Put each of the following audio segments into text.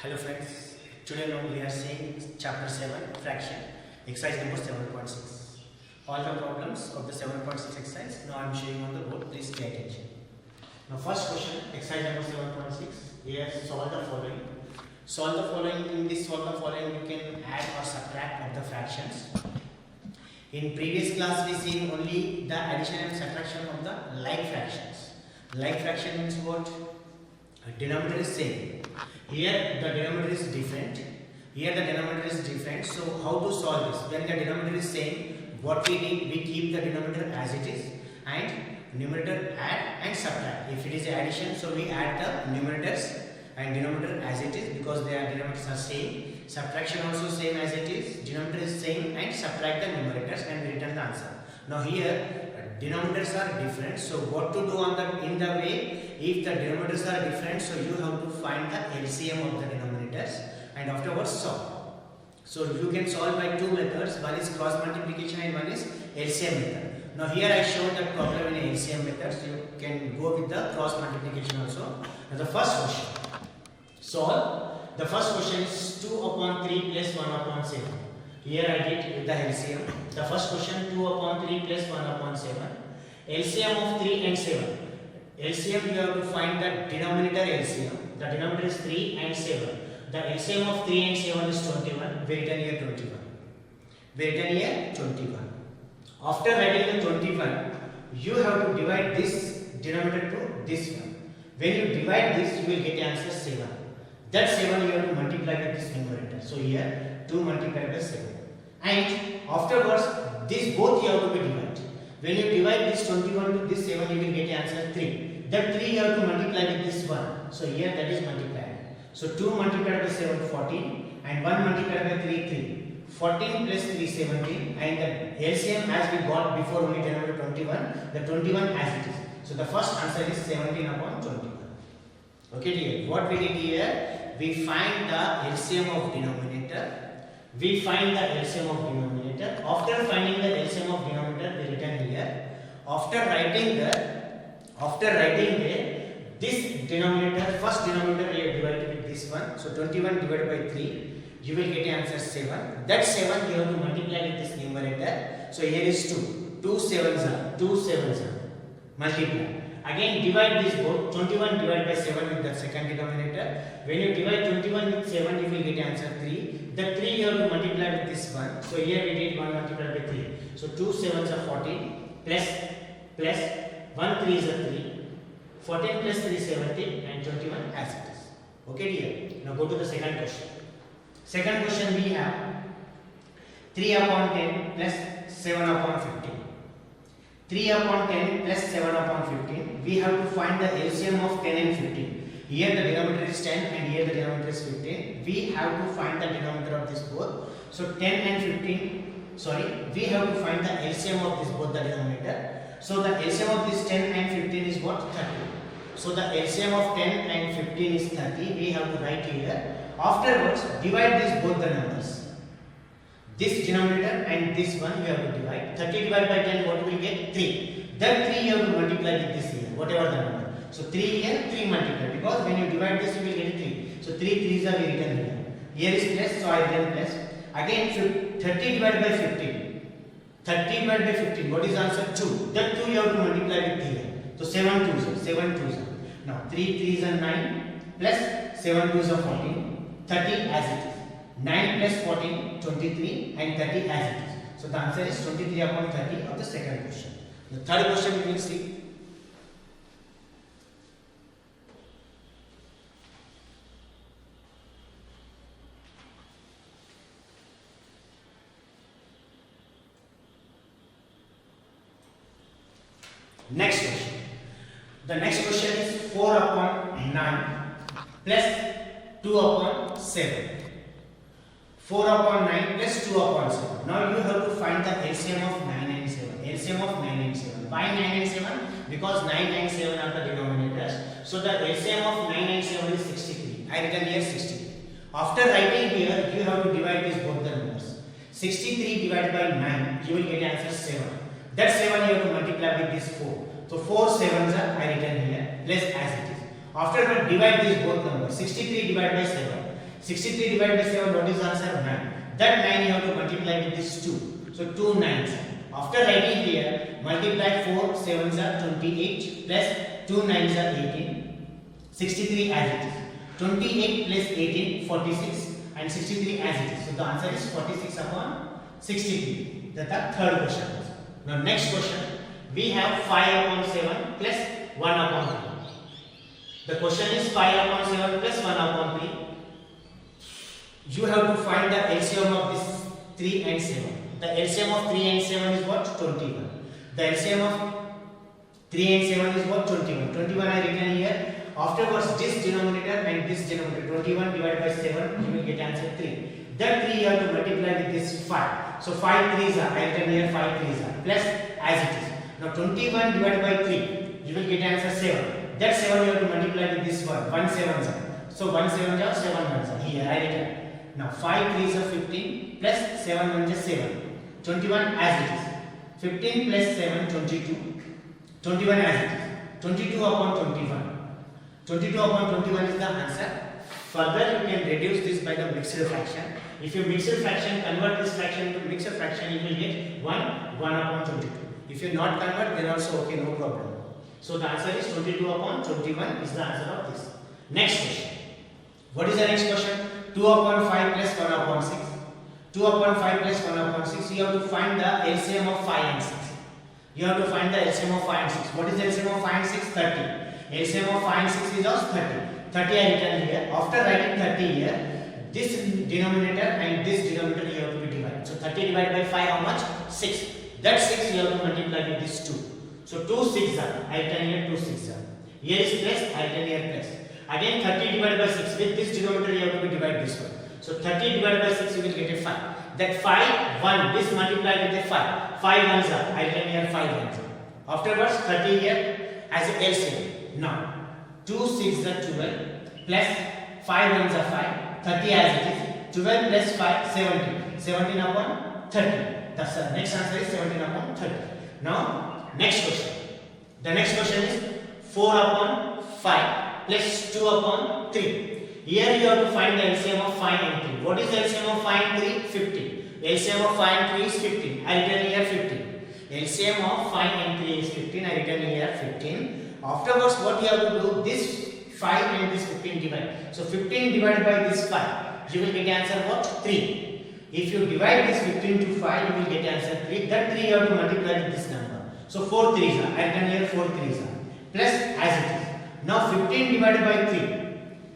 Hello friends, today now we are seeing chapter 7 fraction, exercise number 7.6. All the problems of the 7.6 exercise now I am showing on the board, please pay attention. Now first question, exercise number 7.6, here solve the following. Solve the following, in this solve the following you can add or subtract of the fractions. In previous class we seen only the addition and subtraction of the like fractions. Like fraction means what? Denominator is same. Here the denominator is different. Here the denominator is different. So how to solve this? When the denominator is same, what we did, we keep the denominator as it is and numerator add and subtract. If it is addition, so we add the numerators and denominator as it is because their denominators are same. Subtraction also same as it is. Denominator is same and subtract the numerators and we return the answer. Now here denominators are different. So what to do in the way? If the denominators are different, so you have to find the LCM of the denominators and afterwards solve. So you can solve by two methods. One is cross multiplication and one is LCM method. Now here I showed the problem in LCM method. So you can go with the cross multiplication also. Now the first question. Solve. The first question is 2 upon 3 plus 1 upon 7. Here I did with the LCM. The first question 2 upon 3 plus 1 upon 7. LCM of 3 and 7. LCM you have to find the denominator LCM. The denominator is 3 and 7. The LCM of 3 and 7 is 21. We written here 21. We written here 21. After writing the 21, you have to divide this denominator to this one. When you divide this, you will get answer 7. That 7 you have to multiply with this numerator. So here 2 multiplied by 7. And afterwards, this both you have to be divided. When you divide this 21 to this 7, you will get answer 3. That 3 you have to multiply with this 1. So here that is multiplied. So 2 multiplied by 7, 14. And 1 multiplied by 3, 3. 14 plus 3, 17. And the LCM as we got before only denominator 21. The 21 as it is. So the first answer is 17 upon 21. Okay dear. What we did here? We find the LCM of denominator. We find the LCM of denominator. After finding the LCM of denominator, we written here. After writing this denominator, first denominator we have divided with this one. So 21 divided by 3, you will get answer 7. That 7 you have to multiply with this numerator. So here is 2. 2 sevens are multiply. Again divide this both. 21 divided by 7 with the second denominator. When you divide 21 with 7, you will get answer 3. The 3 you have to multiply with this one. So here we did 1 multiplied by 3. So 2 sevens are 14 plus 1 3 is a 3. 14 plus 3 is 17 and 21 as it is. Okay dear. Now go to the second question. Second question we have 3 upon 10 plus 7 upon 15. 3 upon 10 plus 7 upon 15. We have to find the LCM of 10 and 15. Here the denominator is 10 and here the denominator is 15. We have to find the denominator of this both. So 10 and 15, we have to find the LCM of this both the denominator. So the LCM of this 10 and 15 is what? 30. So the LCM of 10 and 15 is 30. We have to write here. Afterwards, divide these both the numbers. This denominator and this one you have to divide. 30 divided by 10, what will get? 3. That 3 you have to multiply with this here, whatever the number. So 3 here, 3 multiply. Because when you divide this, you will get 3. So 3 3s are written here. Here is plus, so I written plus. Again, 30 divided by 15. 30 divided by 15, what is answer? 2. That 2 you have to multiply with here. So 7 2s are. Now 3 3s are 9 plus 7 2s are 14. 30 as it is. 9 plus 14, 23 and 30 as it is. So the answer is 23 upon 30 of the second question. The third question we will see. Next question. The next question is 4 upon 9 plus 2 upon 7. 4 upon 9 plus 2 upon 7. Now you have to find the LCM of 9 and 7. LCM of 9 and 7. Why 9 and 7? Because 9 and 7 are the denominators. So the LCM of 9 and 7 is 63. I written here 63. After writing here, you have to divide these both the numbers. 63 divided by 9, you will get answer 7. That 7 you have to multiply with this 4. So 4 sevens are I written here, less as it is. After that, divide these both numbers. 63 divided by 7. 63 divided by 7, what is the answer? 9. That 9 you have to multiply with this 2. So 2 9s. After writing here, multiply 4 7s are 28 plus 2 9s are 18. 63 as it is. 28 plus 18 46 and 63 as it is. So the answer is 46 upon 63. That's the third question. Now next question, we have 5 upon 7 plus 1 upon 3. The question is 5 upon 7 plus 1 upon 3. You have to find the LCM of this 3 and 7. The LCM of 3 and 7 is what? 21. The LCM of 3 and 7 is what? 21. 21 I written here. Afterwards, this denominator and this denominator, 21 divided by 7, you will get answer 3. That 3 you have to multiply with this 5. So 5 3s are, I written here 5 3s are, plus as it is. Now 21 divided by 3, you will get answer 7. That 7 you have to multiply with this 1. 1 7s are. So 1 7s are, 7 1s are. Here I written. Now 5 3s are 15 plus 7 1s is 7. 21 as it is. 15 plus 7 22. 21 as it is. 22 upon 21. 22 upon 21 is the answer. Further, you can reduce this by the mixed fraction. If you mixed fraction, convert this fraction into mixed fraction, you will get 1 upon 22. If you not convert, then also okay, no problem. So the answer is 22 upon 21 is the answer of this. Next question. What is the next question? 2 upon 5 plus 1 upon 6. 2 upon 5 plus 1 upon 6. You have to find the LCM of 5 and 6. You have to find the LCM of 5 and 6. What is the LCM of 5 and 6? 30. LCM of 5 and 6 is also 30. 30 I written here. After writing 30 here, this denominator and this denominator you have to be divided. So 30 divided by 5 how much? 6. That 6 you have to multiply with this 2. So 2 6 are. I written here 2 6 are. Here is plus, I written here plus. Again 30 divided by 6. With this denominator you have to be divided this one. So 30 divided by 6 you will get a 5. That 5 1. This multiplied with a 5. 5 ones are. I written here 5 ones are. Afterwards 30 here as a LCM. Now 2 6 are 12 plus 5 ones are 5. 30 as it is. 12 plus 5 17. 17 upon 30. That's the next answer is 17 upon 30. Now next question. The next question is 4 upon 5 plus 2 upon 3. Here you have to find the LCM of 5 and 3. What is the LCM of 5 and 3? 15. LCM of 5 and 3 is 15. I written here 15. LCM of 5 and 3 is 15. I written here 15. Afterwards, what you have to do? This 5 and this 15 divide. So 15 divided by this 5, you will get answer what? 3. If you divide this 15 to 5, you will get answer 3. That 3 you have to multiply with this number. So 4 3s are. I written here 4 3s are. Plus as it is. Now 15 divided by 3.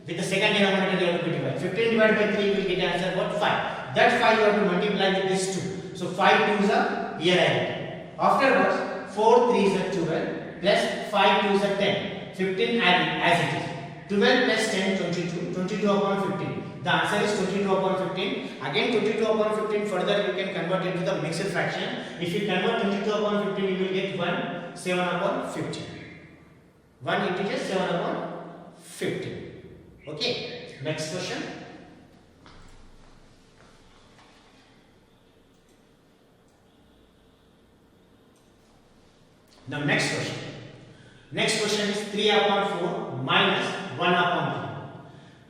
With the second denominator you have to divide. 15 divided by 3 you will get answer what? 5. That 5 you have to multiply with this 2. So 5 2s are here I written. Afterwards 4 3s are 12 plus 5 2s are 10. 15 adding as it is. 12 plus 10 22. 22 upon 15. The answer is 22 upon 15. Again 22 upon 15 further you can convert into the mixed fraction. If you convert 22 upon 15 you will get 1 7 upon 15. 1 integer 7 upon 15. Okay, next question. Now next question. Next question is 3 upon 4 minus 1 upon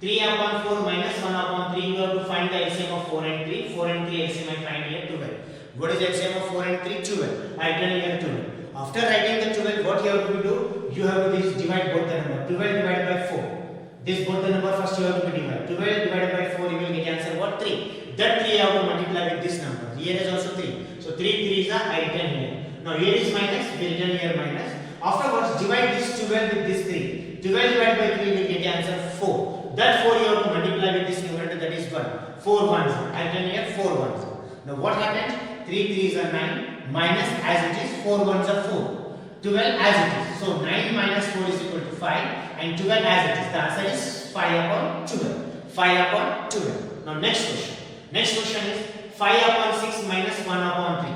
3. 3 upon 4 minus 1 upon 3. You have to find the LCM of 4 and 3. 4 and 3 LCM I find here 12. What is LCM of 4 and 3? 12. I written here 12. After writing the 12, what you have to do? You have to divide both the number. 12 divided by 4. This both the number first you have to divide. 12 divided by 4 you will get answer what? 3. That 3 you have to multiply with this number. Here is also 3. So 3 3s are I written here. Now here is minus, we written here minus. Afterwards divide this 12 with this 3. 12 divided by 3 will get answer 4. That 4 you have to multiply with this numerator, that is 1. 4 ones. I written here 4 ones. Now what happened? 3 3s are 9 minus as it is 4 ones are 4. 12 as it is. So 9 minus 4 is equal to 5 and 12 as it is. The answer is 5 upon 12. 5 upon 12. Now next question. Next question is 5 upon 6 minus 1 upon 3.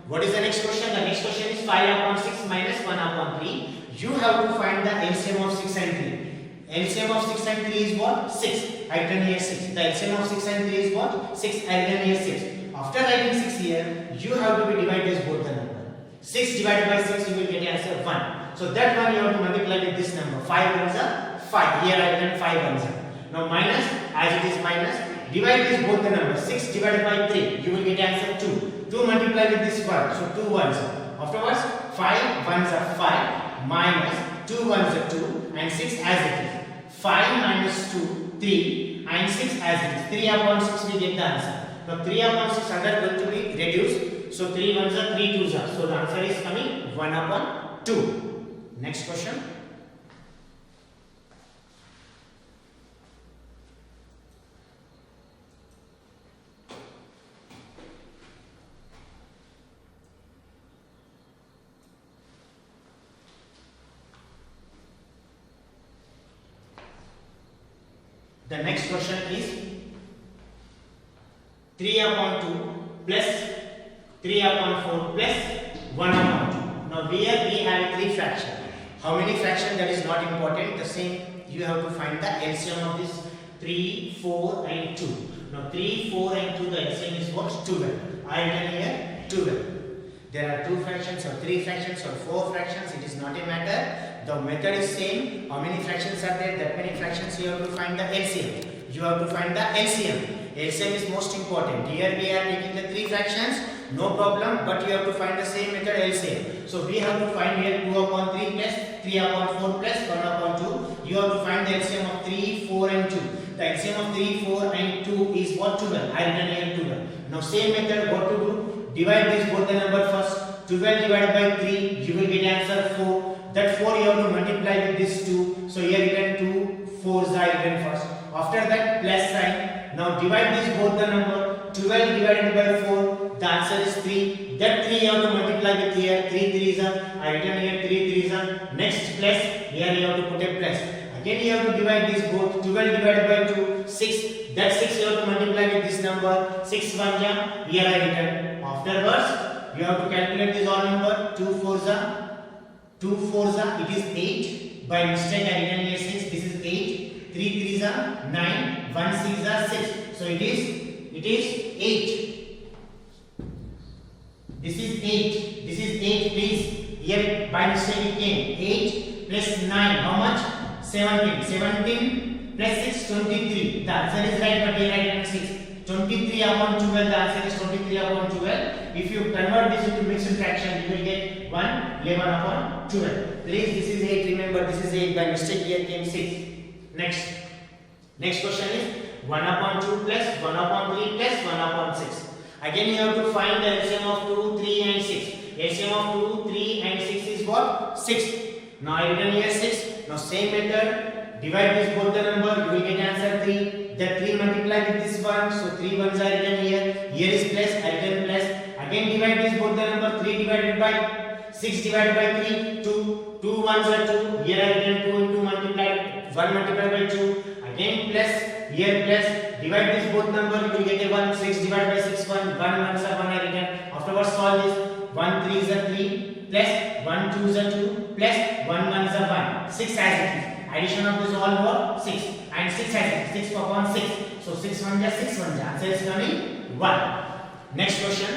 What is the next question? The next question is 5 upon 6 minus 1 upon 3. You have to find the LCM of 6 and 3. LCM of 6 and 3 is what? 6. I written here 6. The LCM of 6 and 3 is what? 6. I written here 6. After writing 6 here, you have to be divided both the number. 6 divided by 6 you will get answer 1. So that one you have to multiply with this number. 5 ones are 5. Here I written 5 ones are. Now minus as it is minus. Divide this both the numbers. 6 divided by 3, you will get answer 2. 2 multiply with this 1, so 2 ones. Afterwards, 5 ones are 5 minus 2 ones are 2 and 6 as it is. 5 minus 2, 3 and 6 as it is. 3 upon 6 we get the answer. Now 3 upon 6 are going to be reduced. So 3 ones are 3 twos are. So the answer is coming 1 upon 2. Next question. The next question is 3 upon 2 plus 3 upon 4 plus 1 upon 2. Now here we have 3 fractions. How many fractions, that is not important. The same, you have to find the LCM of this 3, 4 and 2. Now 3, 4 and 2, the LCM is what? 12. I written here 12. There are 2 fractions or 3 fractions or 4 fractions, it is not a matter. The method is same. How many fractions are there? That many fractions you have to find the LCM. You have to find the LCM. LCM is most important. Here we are taking the 3 fractions, no problem, but you have to find the same method LCM. So we have to find here 2 upon 3 plus 3 upon 4 plus 1 upon 2. You have to find the LCM of 3, 4 and 2. The LCM of 3, 4 and 2 is what? 12. I written here 12. Now same method, what to do? Divide this both the number first. 12 divided by 3, you will get answer 4. That 4 you have to multiply with this 2. So here written 2, 4s are written first. After that plus sign. Now divide this both the number. 12 divided by 4, the answer is 3. That 3 you have to multiply with here. 3 3s are. I written here 3 3s are. Next plus. Here you have to put a plus. Again you have to divide this both. 12 divided by 2, 6. That 6 you have to multiply with this number. 6 1 ja. Here I written. Afterwards, you have to calculate this all number. 2 4s are. 2 4s are, it is 8. By mistake I written here 6. This is 8. 3 3s are 9. 1 6s are 6. So it is 8. This is 8. This is 8. Please, here by mistake it came 8 plus 9. How much? 17. 17 plus 6 23. The answer is right, but here I written 6. 23 upon 12, the answer is 23 upon 12. If you convert this into mixed fraction, you will get 1, 11 upon 12. Please, this is 8, remember this is 8, by mistake here came 6. Next question is 1 upon 2 plus 1 upon 3 plus 1 upon 6. Again you have to find the LCM of 2, 3 and 6. LCM of 2, 3 and 6 is what? 6. Now I written here 6. Now same method. Divide this both the number, you will get answer 3. That 3 multiply with this one, so 3 ones are written here. Here is plus, I written plus. Again divide this both the number, 3 divided by 6 divided by 3, 2. 2 ones are 2. Here I written 2 into multiplied, 1 multiplied by 2. Again plus, here plus. Divide this both number, you will get a 1. 6 divided by 6, 1. 1 ones are 1 I written. Afterwards solve this. 1 3 is a 3 plus 1 2 is a 2 plus 1 1 is a 1. 6 as it is. Addition of this all what? 6. And 6 as 6 upon 6. So 6 1 ja 6 1 ja. Answer is coming 1. Next question.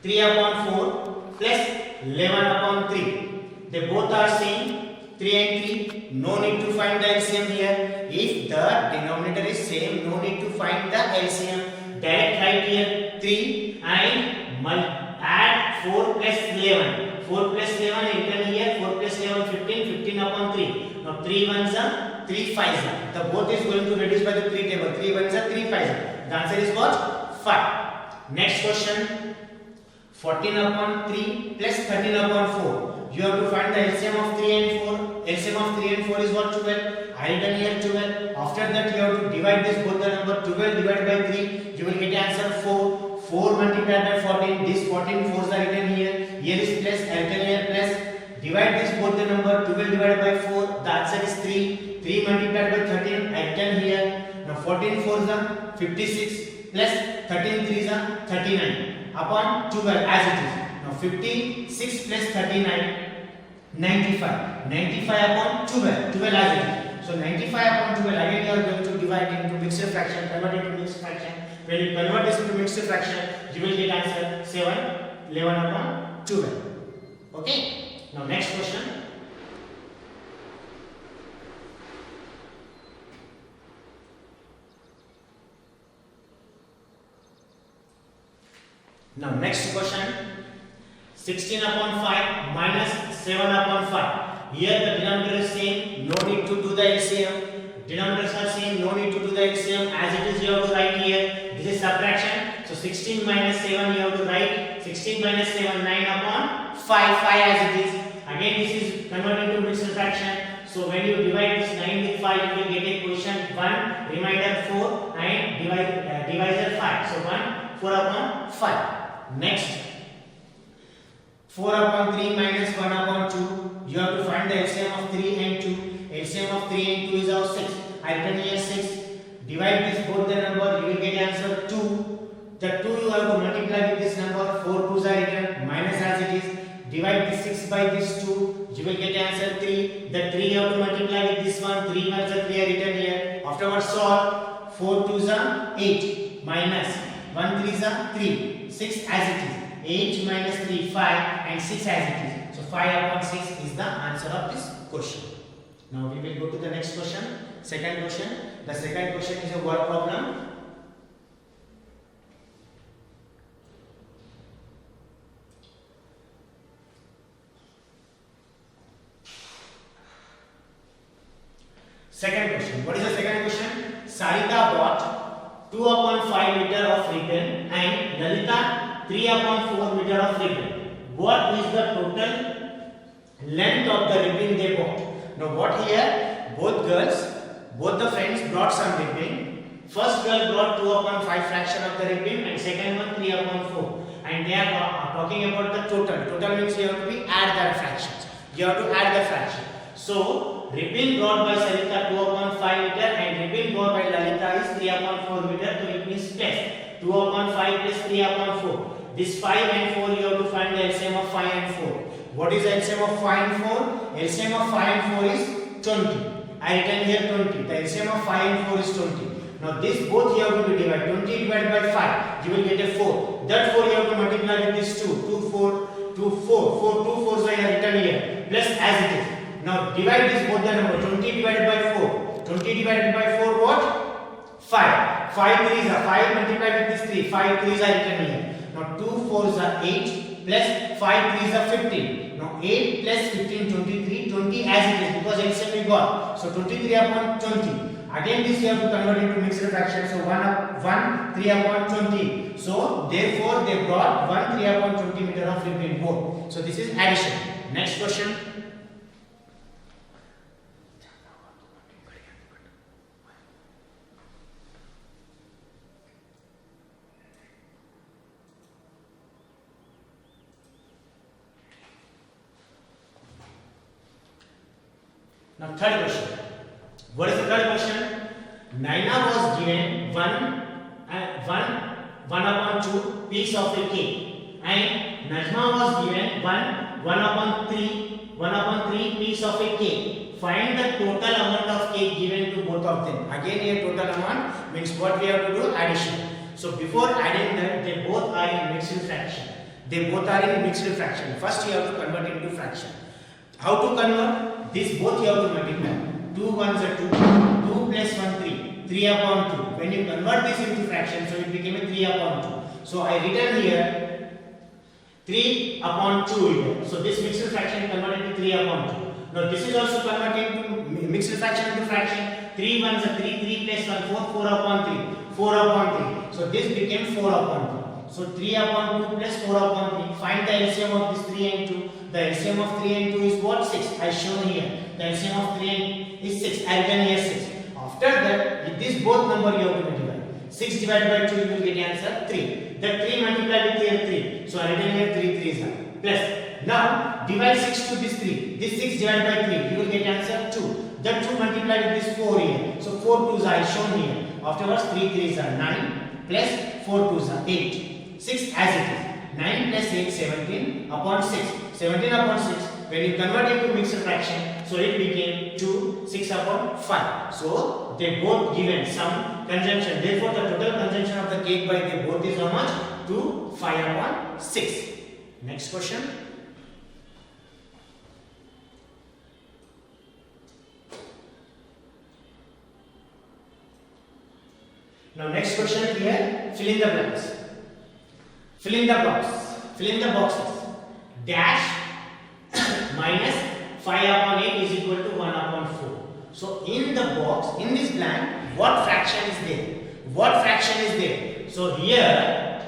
3 upon 4 plus 11 upon 3. They both are same. 3 and 3. No need to find the LCM here. If the denominator is same, no need to find the LCM. Direct write here 3 and add 4 plus 11. 4 plus 11 written here. 4 plus 11 15. 15 upon 3. Now 3 ones are 3 5s are. The both is going to reduce by the 3 table. 3 ones are 3 5s are. The answer is what? 5. Next question. 14 upon 3 plus 13 upon 4. You have to find the LCM of 3 and 4. LCM of 3 and 4 is what? 12. I written here 12. After that you have to divide this both the number. 12 divided by 3. You will get answer 4. 4 multiplied by 14. This 14 4s are written here. Here is plus. I written here plus. Divide this both the number. 12 divided by 4. The answer is 3. 3 multiplied by 13. I written here. Now 14 4s are 56 plus 13 3s are 39 upon 12 as it is. Now 56 plus 39 95. 95 upon 12. 12 as it is. So 95 upon 12. Again you are going to divide into mixed fraction. Convert it into mixed fraction. When you convert this into mixed fraction, you will get answer 7 11 upon 12. Okay. Now next question. 16 upon 5 minus 7 upon 5. Here the denominator is same, no need to do the LCM. Denominators are same, no need to do the LCM. As it is, you have to write here. This is subtraction. So 16 minus 7 you have to write. 16 minus 7, 9 upon 5, 5 as it is. Again this is converted to mixed fraction. So when you divide this 9 with 5, you will get a quotient 1, remainder 4 and divisor 5. So 1, 4 upon 5. Next, 4 upon 3 minus 1 upon 2. You have to find the LCM of 3 and 2. LCM of 3 and 2 is our 6. I written here 6. Divide this both the number, you will get answer 2. The 2 you have to multiply with this number. 4 2s are written, minus as it is. Divide this 6 by this 2, you will get answer 3. The 3 you have to multiply with this one. 3 1s are 3 are written here. Afterwards solve. 4 2s are 8 minus 1 3s are 3. 6 as it is. 8 minus 3, 5 and 6 as it is. So 5 upon 6 is the answer of this question. Now we will go to the next question. Second question. The second question is a word problem. Second question. What is the second question? Sarita bought 2 upon 5 meter of ribbon and Lalita 3 upon 4 meter of ribbon. What is the total length of the ribbon they bought? Now what here? Both the friends brought some ribbon. First girl brought 2 upon 5 fraction of the ribbon and second one 3 upon 4. And they are talking about the total. Total means you have to add that fractions. You have to add the fraction. So ribbon brought by Sarita 2 upon 5 meter and ribbon brought by Lalita is 3 upon 4 meter. So it means plus 2 upon 5 plus 3 upon 4. This 5 and 4 you have to find the LCM of 5 and 4. What is the LCM of 5 and 4? LCM of 5 and 4 is 20. I written here 20. The LCM of 5 and 4 is 20. Now this both you have to divide. 20 divided by 5, you will get a 4. That 4 you have to multiply with this 2. 2 4 2 4. 4 2 4s I have written here. Plus as it is. Now divide this both the number. 20 divided by 4. 20 divided by 4 what? 5. 5 3s are 5 multiplied with this 3. 5 3s are written here. Now 2 4s are 8 plus 5 3s are 15. Now 8 plus 15 23. 20 as it is because LCM we got. So 23 upon 20. Again this you have to convert into mixed fraction. So 1 3 upon 20. So therefore they brought 1 3 upon 20 meter of ribbon both. So this is addition. Next question. Now third question. What is the third question? Naina was given 1 upon 2 piece of a cake and Najma was given 1 upon 3 piece of a cake. Find the total amount of cake given to both of them. Again here total amount means what we have to do? Addition. So before adding them, they both are in mixed fraction. First you have to convert into fraction. How to convert? This both you have to multiply. 2 1s are 2. 2 plus 1 3. 3 upon 2. When you convert this into fraction, so it became a 3 upon 2. So I written here 3 upon 2 here. So this mixed fraction converted to 3 upon 2. Now this is also converted to mixed fraction into fraction. 3 1s are 3. 3 plus 1 4. 4 upon 3. 4 upon 3. So this became 4 upon 3. So 3 upon 2 plus 4 upon 3. Find the LCM of this 3 and 2. The LCM of 3 and 2 is what? 6. I shown here. The LCM of 3 and is 6. I written here 6. After that, with this both number you have to multiply. 6 divided by 2 you will get answer 3. That 3 multiplied with here 3. So I written here 3 3s are plus. Now divide 6 to this 3. This 6 divided by 3 you will get answer 2. That 2 multiplied with this 4 here. So 4 2s are shown here. Afterwards 3 3s are 9 plus 4 2s are 8. 6 as it is. 9 plus 8 17 upon 6. 17 upon 6. When you convert it to mixed fraction, so it became 2 6 upon 5. So they both given some consumption. Therefore the total consumption of the cake by they both is how much? 2 5 upon 6. Next question. Now next question here, fill in the blanks. Fill in the boxes. dash minus 5 upon 8 is equal to 1 upon 4. So in the box, in this blank, what fraction is there? What fraction is there? So here,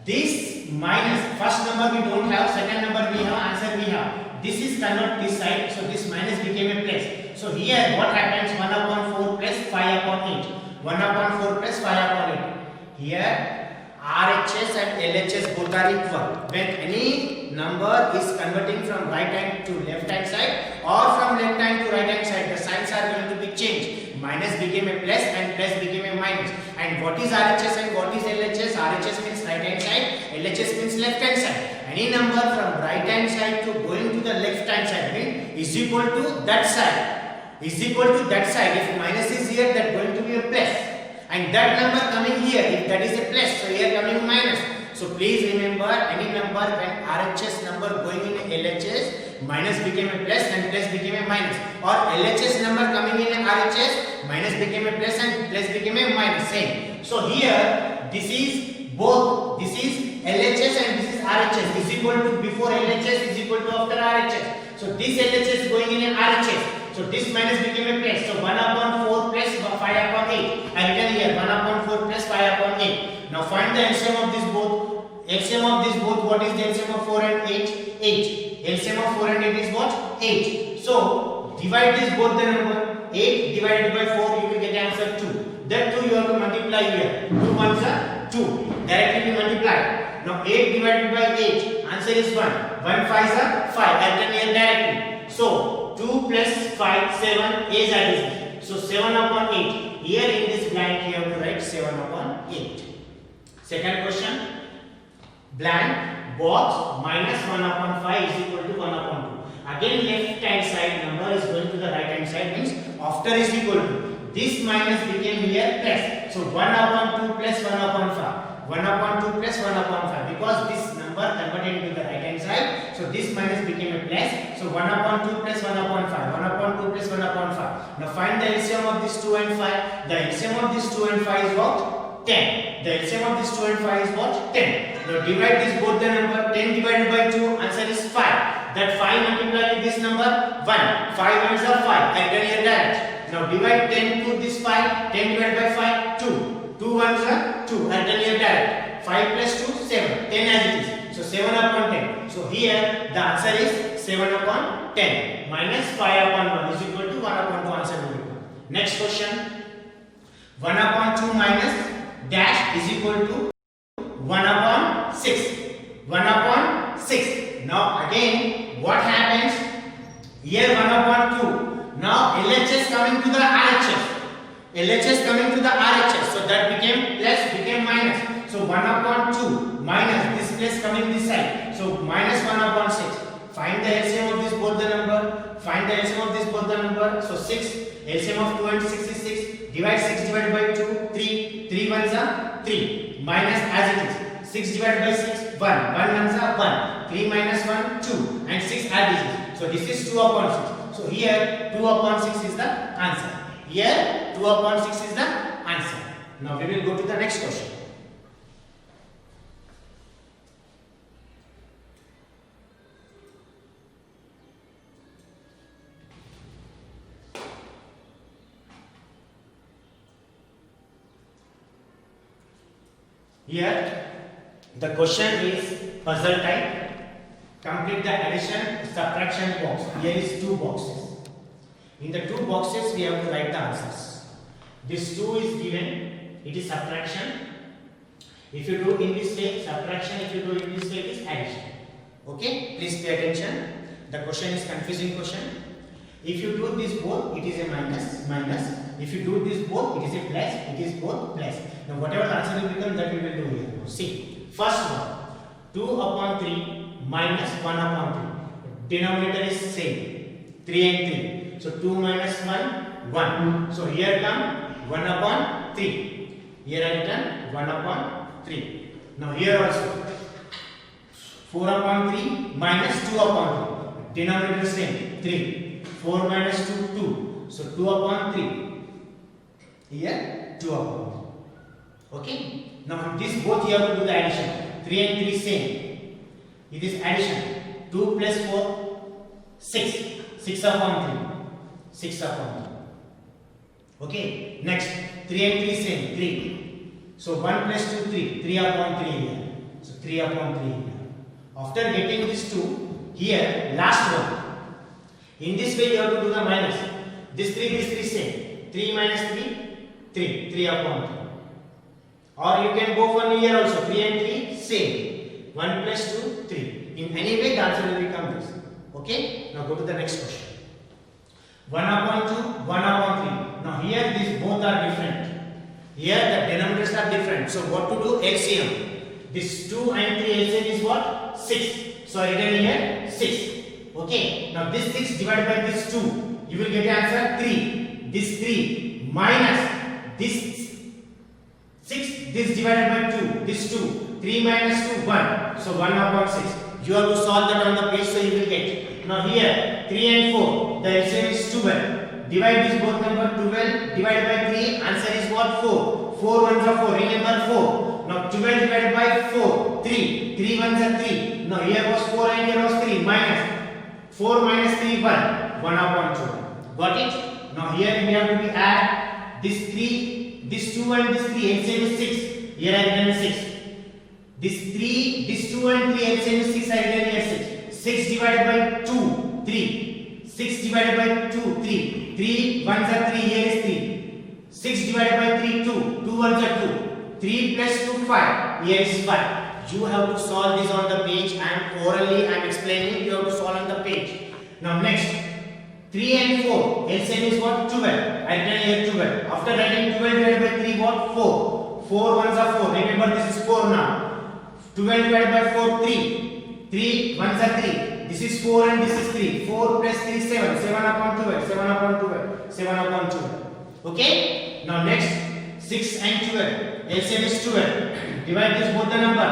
this minus, first number we don't have, second number we have, answer we have. This is convert this side, so this minus became a plus. So here what happens? 1 upon 4 plus 5 upon 8. 1 upon 4 plus 5 upon 8. Here RHS and LHS both are equal. When any number is converting from right hand to left hand side or from left hand to right hand side, the signs are going to be changed. Minus became a plus and plus became a minus. And what is RHS and what is LHS? RHS means right hand side, LHS means left hand side. Any number from right hand side to going to the left hand side is equal to that side. Is equal to that side. If minus is here, that going to be a plus. And that number coming here, if that is a plus, so here coming minus. So please remember, any number when RHS number going in LHS, minus became a plus and plus became a minus. Or LHS number coming in RHS, minus became a plus and plus became a minus. Same. So here, this is both. This is LHS and this is RHS. Is equal to before LHS is equal to after RHS. So this LHS going in RHS. So this minus became a plus. So 1 upon 4 plus 5 upon 8. I written here 1 upon 4 plus 5 upon 8. Now find the LCM of this both. LCM of this both. What is the LCM of 4 and 8? 8. LCM of 4 and 8 is what? 8. So divide this both the number. 8 divided by 4, you will get answer 2. That 2 you have to multiply here. 2 ones are 2. Directly multiply. Now 8 divided by 8. Answer is 1. 1 5s are 5. I can here directly. So 2 plus 5, 7 is addition. So 7 upon 8. Here in this blank you have to write 7 upon 8. Second question. Blank box minus 1 upon 5 is equal to 1 upon 2. Again left hand side number is going to the right hand side, means after is equal to. This minus became here plus. So 1 upon 2 plus 1 upon 5. 1 upon 2 plus 1 upon 5. Because this number converted into the right hand side. So this minus became a plus. So 1 upon 2 plus 1 upon 5. 1 upon 2 plus 1 upon 5. Now find the LCM of this 2 and 5. The LCM of this 2 and 5 is what? 10. The LCM of this 2 and 5 is what? 10. Now divide this both the number. 10 divided by 2, answer is 5. That 5 multiplied with this number 1. 5 ones are 5. I can here direct. Now divide 10 to this 5. 10 divided by 5, 2. 2 ones are 2. I can here direct. 5 plus 2, 7. 10 as it is. So 7 upon 10. So here the answer is 7 upon 10. Minus 5 upon 1 is equal to 1 upon 2. Answer will be 1. Next question. 1 upon 2 minus dash is equal to 1 upon 6. 1 upon 6. Now again what happens? Here 1 upon 2. Now LHS coming to the RHS. LHS coming to the RHS. So that became plus, became minus. So 1 upon 2 minus this plus coming this side. So minus 1 upon 6. Find the LCM of this both the number. Find the LCM of this both the number. So 6. LCM of 2 and 6 is 6. Divide 6 divided by 2. 3. 3 ones are 3. Minus as it is. 6 divided by 6. 1. 1 ones are 1. 3 minus 1. 2. And 6 as it is. So this is 2 upon 6. So here 2 upon 6 is the answer. Here 2 upon 6 is the answer. Now we will go to the next question. Here the question is puzzle type. Complete the addition subtraction box. Here is 2 boxes. In the 2 boxes we have to write the answers. This 2 is given, it is subtraction. If you do in this way, subtraction. If you do in this way, it is addition. Okay, please pay attention. The question is confusing question. If you do this both, it is a minus, minus. If you do this both, it is a plus, it is both plus. Now whatever the answer will become, that we will do here. See, first one, 2 upon 3 minus 1 upon 3. Denominator is same, 3 and 3. So 2 minus 1, 1. So here come 1 upon 3. Here I written 1 upon 3. Now here also 4 upon 3 minus 2 upon 3. Denominator same, 3. 4 minus 2, 2. So 2 upon 3. Here 2 upon 3. Okay. Now this both you have to do the addition. 3 and 3 same. It is addition. 2 plus 4, 6. 6 upon 3. 6 upon 3. Okay. Next, 3 and 3 same. 3. So 1 plus 2, 3. 3 upon 3 here. So 3 upon 3 here. After getting this 2, here last one. In this way you have to do the minus. This 3 same. 3 minus 3, 3. 3 upon 3. Or you can go for here also. 3 and 3 same. 1 plus 2, 3. In any way the answer will become this. Okay. Now go to the next question. 1 upon 2, 1 upon 3. Now here these both are different. Here the denominators are different. So what to do? LCM. This 2 and 3 LCM is what? 6. So I written here 6. Okay. Now this 6 divided by this 2. You will get answer 3. This 3 minus this 6. This divided by 2. This 2. 3 minus 2, 1. So 1 upon 6. You have to solve that on the page, so you will get. Now here 3 and 4. The LCM is 12. Divide this both number 12 divided by 3. Answer is what? 4. 4 ones are 4. Remember 4. Now 12 divided by 4. 3. 3 ones are 3. Now here was 4 and here was 3. Minus 4 minus 3 1. 1 upon 2. Got it? Now here we have to be add this 3, this 2 and this 3. LCM is 6. Here I written 6. This 3, this 2 and 3 LCM is 6. I written here 6. 6 divided by 2, 3. 6 divided by 2, 3. 3 ones are 3. Here is 3. 6 divided by 3, 2. 2 ones are 2. 3 plus 2, 5. Here is 5. You have to solve this on the page, and orally I am explaining. You have to solve on the page. Now next, 3 and 4. LCM is what? 12. I written here 12. After writing 12 divided by 3, what? 4. 4 ones are 4. Remember this is 4 now. 12 divided by 4, 3. 3 ones are 3. This is 4 and this is 3. 4 plus 3, 7. 7 upon 12. 7 upon 12. 7 upon 12. Okay? Now next, 6 and 12. LCM is 12. Divide this both the number.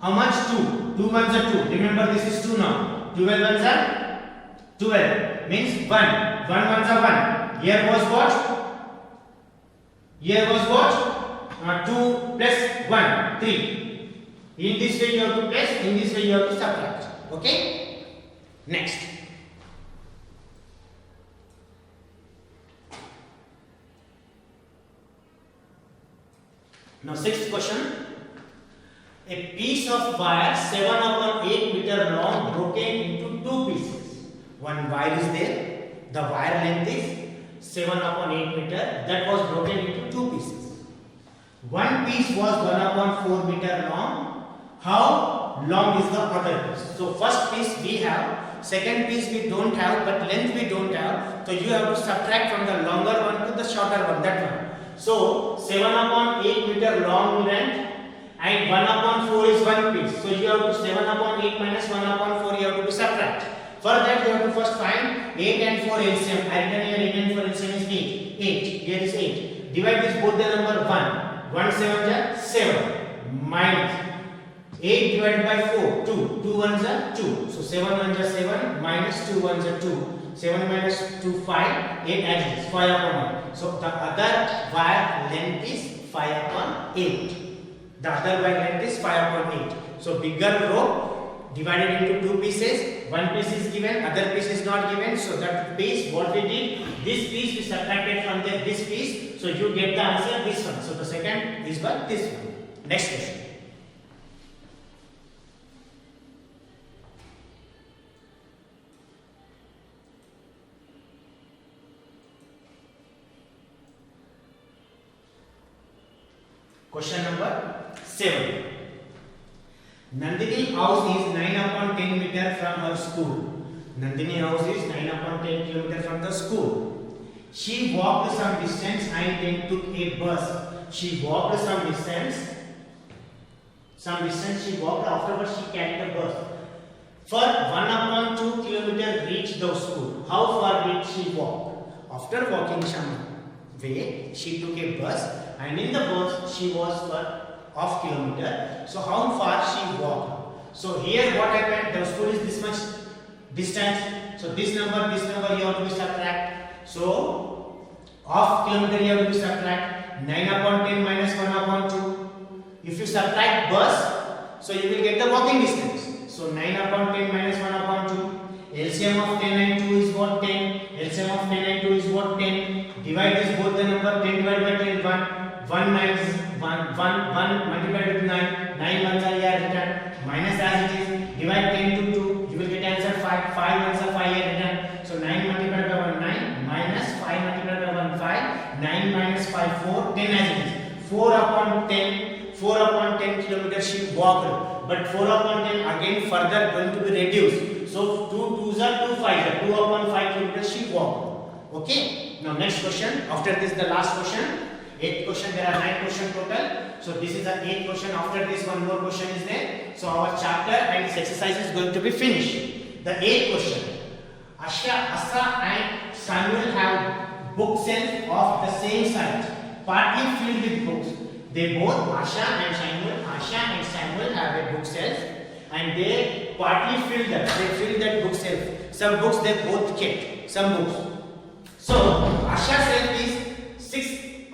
How much? 2. 2 ones are 2. Remember this is 2 now. 12 ones are 12. Means 1. 1 ones are 1. Here was what? Here was what? 2 plus 1. 3. In this way you have to plus. In this way you have to subtract. Okay? Next. Now sixth question. A piece of wire 7 upon 8 meter long broken into 2 pieces. One wire is there. The wire length is 7 upon 8 meter. That was broken into 2 pieces. One piece was 1 upon 4 meter long. How long is the other piece? So first piece we have. Second piece we don't have, but length we don't have. So you have to subtract from the longer one to the shorter one. That one. So 7 upon 8 meter long length and 1 upon 4 is one piece. So you have to 7 upon 8 minus 1 upon 4 you have to subtract. For that you have to first find 8 and 4 LCM. I written here 8 and 4 LCM is 8. 8. Here is 8. Divide this both the number 1. 1 7 is 7 minus 8 divided by 4. 2. 2 ones are 2. So 7 ones are 7 minus 2 ones are 2. 7 minus 2 5. 8 adds 5 upon 8. So the other wire length is 5 upon 8. The other wire length is 5 upon 8. So bigger rope divided into 2 pieces. One piece is given, other piece is not given. So that piece, what we did, this piece we subtracted from this piece. So you get the answer this one. So the second is what? This one. Next question. Question number 7. Nandini house is 9 upon 10 meter from her school. Nandini house is 9 upon 10 kilometer from the school. She walked some distance and then took a bus. She walked some distance she walked, afterwards she carried the bus. For 1 upon 2 kilometer reached the school. How far did she walk? After walking some way, she took a bus and in the bus she was for half kilometer. So how far she walked? So here what happened? The school is this much distance. So this number you have to subtract. So half kilometer you have to subtract. 9 upon 10 minus 1 upon 2. If you subtract bus, so you will get the walking distance. So LCM of 10 and 2 is what? 10. LCM of 10 and 2 is what? 10. Divide this both the number. 10 divided by 10 1. 1 minus 1 multiplied with 9. 9 ones are here written. Minus as it is. Divide 10 to 2. You will get answer 5. 5 ones are 5 here written. So 9 multiplied by 1 9 minus 5 multiplied by 1 5. 9 minus 5 4. 10 as it is. 4 upon 10. 4 upon 10 kilometers she walked, but 4 upon 10 again further going to be reduced. So 2 2s are 2 5s are 2 upon 5 kilometers she walked. Okay. Now next question. After this the last question. 8th question. There are 9 questions total. So this is the 8th question. After this one more question is there. So our chapter and this exercise is going to be finished. The 8th question. Asha and Samuel have bookshelves of the same size, partly filled with books. They both, Asha and Samuel have a bookshelf and they partly filled that. They filled that bookshelf. Some books they both kept. Some books. So Asha's shelf is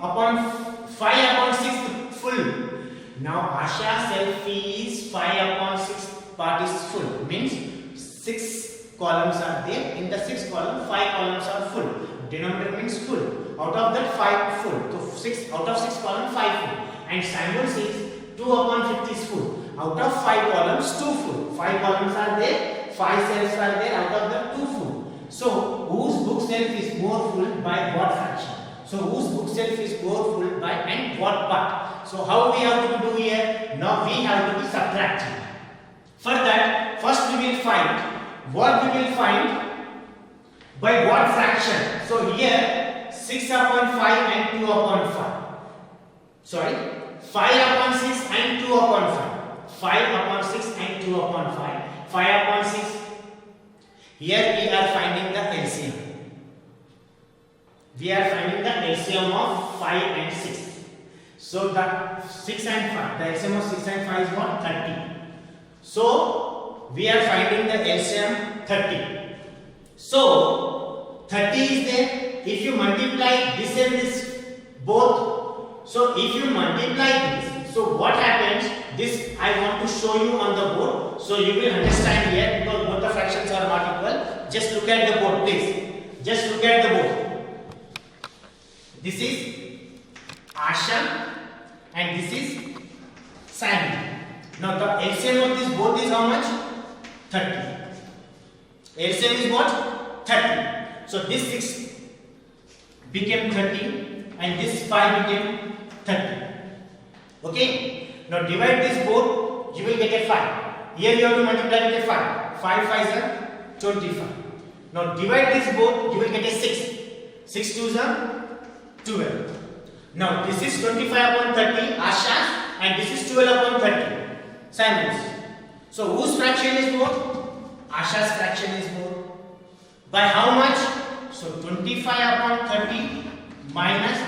5 upon 6 full. Now Asha's shelf is 5 upon 6 part is full. Means 6 columns are there. In the 6th column, 5 columns are full. Denominator means full. Out of that 5 full. So 6 out of 6 columns 5 full. And Samuel says 2 upon 50 is full. Out of 5 columns 2 full. 5 columns are there. 5 cells are there. Out of the 2 full. So whose bookshelf is more full by what fraction? So whose bookshelf is more full by and what part? So how we have to do here? Now we have to be subtracting. For that, first we will find what we will find by what fraction. So here 6 upon 5 and 2 upon 5. Sorry, 5 upon 6 and 2 upon 5. 5 upon 6 and 2 upon 5. 5 upon 6. Here we are finding the LCM. We are finding the LCM of 5 and 6. So the 6 and 5, the LCM of 6 and 5 is what? 30. So we are finding the LCM 30. So 30 is there. If you multiply this and this both, so if you multiply this, so what happens? This I want to show you on the board, so you will understand here because both the fractions are not equal. Just look at the board, please. Just look at the board. This is Asha and this is Samuel. Now the LCM of this both is how much? 30. LCM is what? 30. So this 6 became 30 and this 5 became 30. Okay. Now divide this both, you will get a 5. Here you have to multiply with a 5. 5 5s are 25. Now divide this both, you will get a 6. 6 2s are 12. Now this is 25 upon 30 Asha's and this is 12 upon 30 Samuel's. So whose fraction is more? Asha's fraction is more. By how much? So 25 upon 30 minus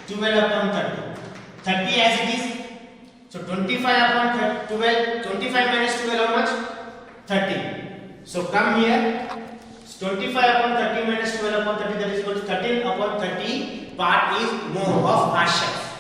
12 upon 30. 30 as it is. So 25 upon 12, 25 minus 12 how much? 30. So come here. 25 upon 30 minus 12 upon 30, that is equal to 13 upon 30 part is more of Asha's.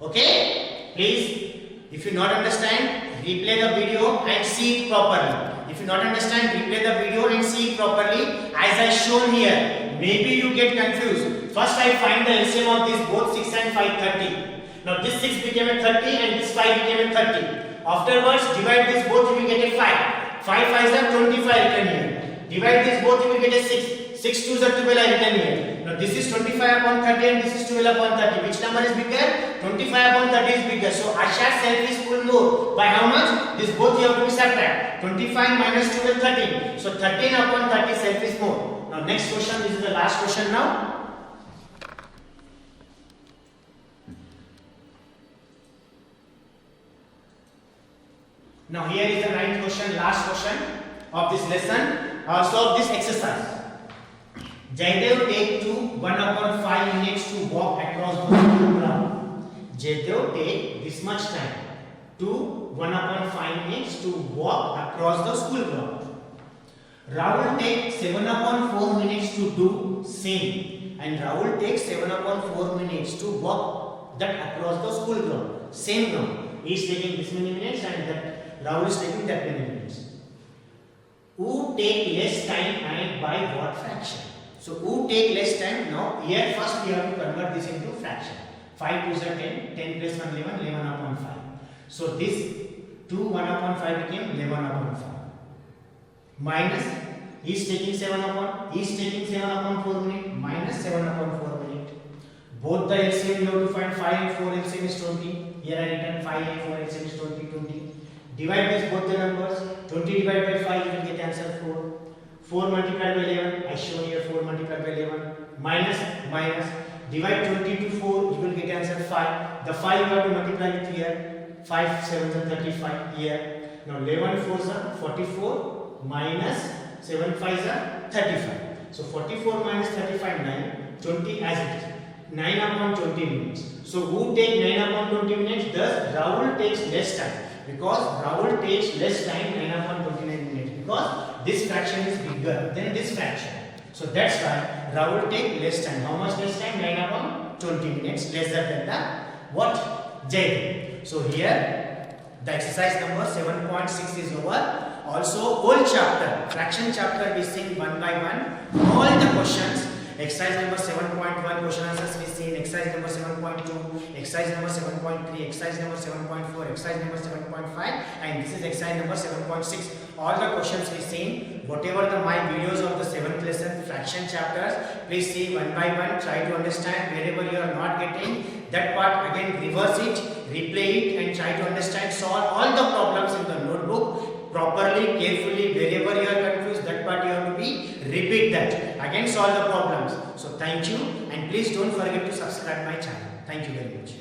Okay? Please, if you not understand, replay the video and see it properly. If you not understand, replay the video and see it properly as I shown here. Maybe you get confused. First I find the LCM of these both 6 and 5, 30. Now this 6 became a 30 and this 5 became a 30. Afterwards divide this both, you will get a 5. 5 5s are 25 written here. Divide this both, you will get a 6. 6 2s are 12 written here. Now this is 25 upon 30 and this is 12 upon 30. Which number is bigger? 25 upon 30 is bigger. So Asha's self is full more. By how much? This both you have to subtract. 25 minus 12 13. So 13 upon 30 self is more. Now next question, this is the last question now. Now here is the 9th question, last question of this lesson. Solve this exercise. Jaydev take to 1 upon 5 minutes to walk across the school ground. Jaydev take this much time to 1 upon 5 minutes to walk across the school ground. Rahul takes 7 upon 4 minutes to do same, and Rahul takes 7 upon 4 minutes to walk that across the school ground. Same ground. He is taking this many minutes and that Rahul is taking that many minutes. Who take less time and by what fraction? So who take less time? Now here first we have to convert this into fraction. 5 2s are 10, 10 plus 1 11, 11 upon 5. So this 2 1 upon 5 became 11 upon 5. Minus, he is taking 7 upon 4 minute, minus 7 upon 4 minute. Both the LCM you have to find. 5 and 4 LCM is 20. Here I written 5 and 4 LCM is 20, 20. Divide this both the numbers. 20 divided by 5 you will get answer 4. 4 multiplied by 11, I show here 4 multiplied by 11. Minus, divide 20 to 4 you will get answer 5. The 5 you have to multiply with here. 5 7s are 35 here. Now 11 4s are 44 minus 7 5s are 35. So 44 minus 35 9, 20 as it is. 9 upon 20 minutes. So who take 9 upon 20 minutes? Thus Rahul takes less time. Because Rahul takes less time 9 upon 29 minutes. Because this fraction is bigger than this fraction. So that's why Rahul take less time. How much less time? 9 upon 20 minutes lesser than the what? Jaydev. So here the exercise number 7.6 is over. Also whole chapter, fraction chapter we see one by one. All the questions. Exercise number 7.1 question answers we see in exercise number 7.2, exercise number 7.3, exercise number 7.4, exercise number 7.5, and this is exercise number 7.6. All the questions we see, whatever my videos of the 7th lesson fraction chapters, please see one by one, try to understand. Wherever you are not getting that part, again reverse it, replay it and try to understand, solve all the problems in the notebook properly, carefully. Wherever you are confused, that part you have to be repeat that, again solve the problems. So thank you, and please don't forget to subscribe my channel. Thank you very much.